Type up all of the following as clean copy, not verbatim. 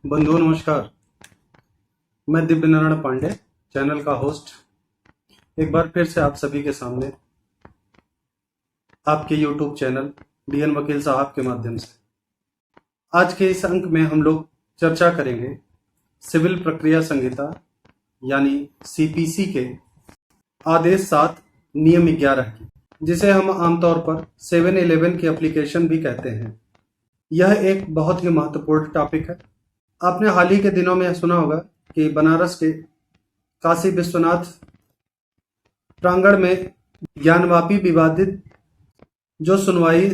बंधुओं नमस्कार। मैं दिव्य नारायण पांडे, चैनल का होस्ट, एक बार फिर से आप सभी के सामने आपके YouTube चैनल डीएन वकील साहब के माध्यम से आज के इस अंक में हम लोग चर्चा करेंगे सिविल प्रक्रिया संहिता यानी सीपीसी के आदेश 7 नियम 11 की, जिसे हम आमतौर पर 711 की एप्लीकेशन भी कहते हैं। यह एक बहुत ही महत्वपूर्ण टॉपिक है। आपने हाल ही के दिनों में सुना होगा कि बनारस के काशी विश्वनाथ प्रांगण में ज्ञानवापी विवादित जो सुनवाई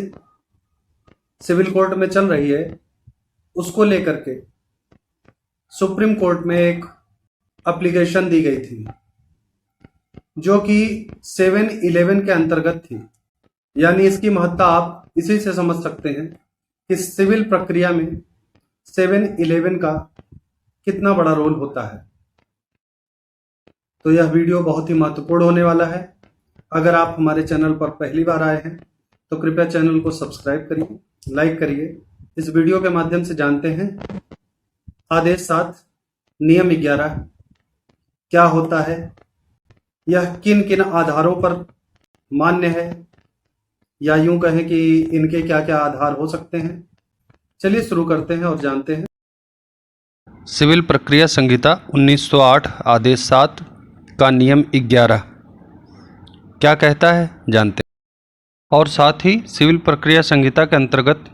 सिविल कोर्ट में चल रही है, उसको लेकर के सुप्रीम कोर्ट में एक एप्लीकेशन दी गई थी जो कि 711 के अंतर्गत थी। यानी इसकी महत्ता आप इसी से समझ सकते हैं कि सिविल प्रक्रिया में 711 का कितना बड़ा रोल होता है। तो यह वीडियो बहुत ही महत्वपूर्ण होने वाला है। अगर आप हमारे चैनल पर पहली बार आए हैं तो कृपया चैनल को सब्सक्राइब करिए, लाइक करिए। इस वीडियो के माध्यम से जानते हैं आदेश 7 नियम 11 क्या होता है, यह किन किन आधारों पर मान्य है, या यूं कहें कि इनके क्या क्या आधार हो सकते हैं। चलिए शुरू करते हैं और जानते हैं सिविल प्रक्रिया संहिता 1908 आदेश 7 का नियम 11 क्या कहता है, जानते हैं। और साथ ही सिविल प्रक्रिया संहिता के अंतर्गत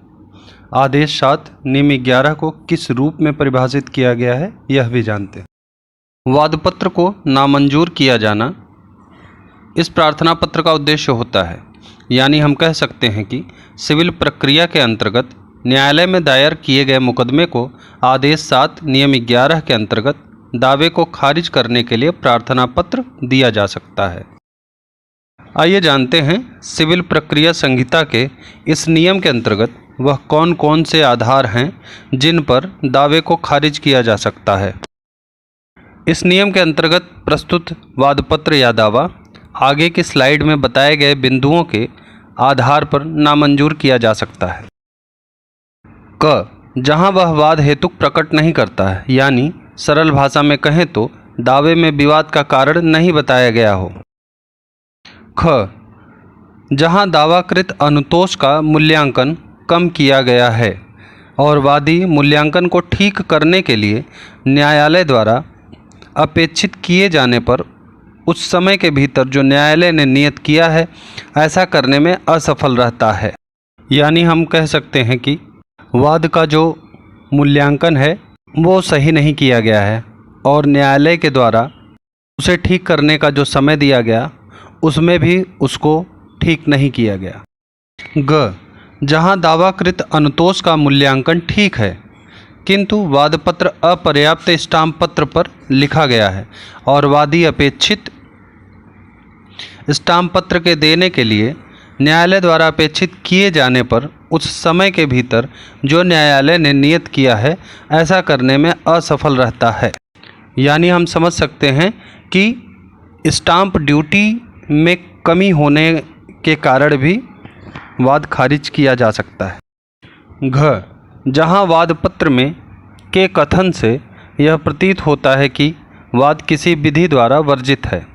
आदेश 7 नियम 11 को किस रूप में परिभाषित किया गया है, यह भी जानते हैं। वादपत्र को नामंजूर किया जाना इस प्रार्थना पत्र का उद्देश्य होता है। यानी हम कह सकते हैं कि सिविल प्रक्रिया के अंतर्गत न्यायालय में दायर किए गए मुकदमे को आदेश 7 नियम 11 के अंतर्गत दावे को खारिज करने के लिए प्रार्थना पत्र दिया जा सकता है। आइए जानते हैं सिविल प्रक्रिया संहिता के इस नियम के अंतर्गत वह कौन कौन से आधार हैं जिन पर दावे को खारिज किया जा सकता है। इस नियम के अंतर्गत प्रस्तुत वादपत्र या दावा आगे की स्लाइड में बताए गए बिंदुओं के आधार पर नामंजूर किया जा सकता है। क, जहां वह वाद हेतुक प्रकट नहीं करता है, यानी सरल भाषा में कहें तो दावे में विवाद का कारण नहीं बताया गया हो। ख, जहां दावाकृत अनुतोष का मूल्यांकन कम किया गया है और वादी मूल्यांकन को ठीक करने के लिए न्यायालय द्वारा अपेक्षित किए जाने पर उस समय के भीतर जो न्यायालय ने नियत किया है ऐसा करने में असफल रहता है। यानी हम कह सकते हैं कि वाद का जो मूल्यांकन है वो सही नहीं किया गया है और न्यायालय के द्वारा उसे ठीक करने का जो समय दिया गया उसमें भी उसको ठीक नहीं किया गया। ग, जहां दावाकृत अनुतोष का मूल्यांकन ठीक है किंतु वादपत्र अपर्याप्त स्टाम्प पत्र पर लिखा गया है और वादी अपेक्षित स्टाम्प पत्र के देने के लिए न्यायालय द्वारा अपेक्षित किए जाने पर उस समय के भीतर जो न्यायालय ने नियत किया है ऐसा करने में असफल रहता है। यानी हम समझ सकते हैं कि स्टाम्प ड्यूटी में कमी होने के कारण भी वाद खारिज किया जा सकता है। घ, जहां वादपत्र में के कथन से यह प्रतीत होता है कि वाद किसी विधि द्वारा वर्जित है,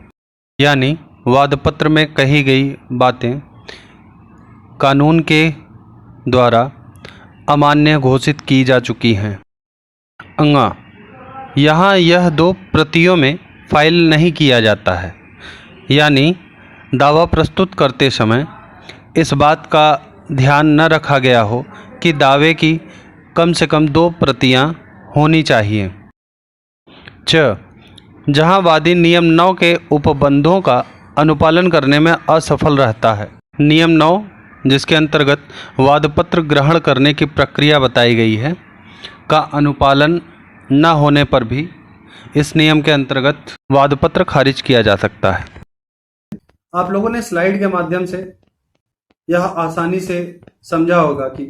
यानी वादपत्र में कही गई बातें कानून के द्वारा अमान्य घोषित की जा चुकी हैं। अंगा, यहाँ यह दो प्रतियों में फाइल नहीं किया जाता है, यानी दावा प्रस्तुत करते समय इस बात का ध्यान न रखा गया हो कि दावे की कम से कम 2 प्रतियां होनी चाहिए। च, जहां वादी नियम 9 के उपबंधों का अनुपालन करने में असफल रहता है। नियम 9 जिसके अंतर्गत वादपत्र ग्रहण करने की प्रक्रिया बताई गई है का अनुपालन न होने पर भी इस नियम के अंतर्गत वादपत्र खारिज किया जा सकता है। आप लोगों ने स्लाइड के माध्यम से यह आसानी से समझा होगा कि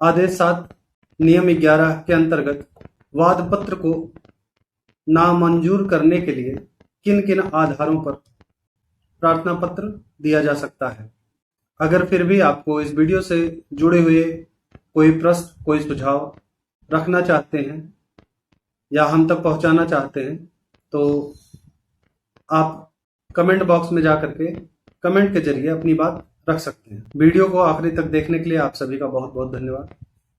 आदेश 7 नियम 11 के अंतर्गत वादपत्र को नामंजूर करने के लिए किन किन आधारों पर प्रार्थना पत्र दिया जा सकता है। अगर फिर भी आपको इस वीडियो से जुड़े हुए कोई प्रश्न, कोई सुझाव रखना चाहते हैं या हम तक पहुंचाना चाहते हैं तो आप कमेंट बॉक्स में जा करके कमेंट के जरिए अपनी बात रख सकते हैं। वीडियो को आखिरी तक देखने के लिए आप सभी का बहुत बहुत धन्यवाद।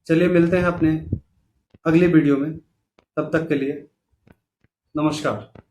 चलिए मिलते हैं अपने अगली वीडियो में, तब तक के लिए नमस्कार।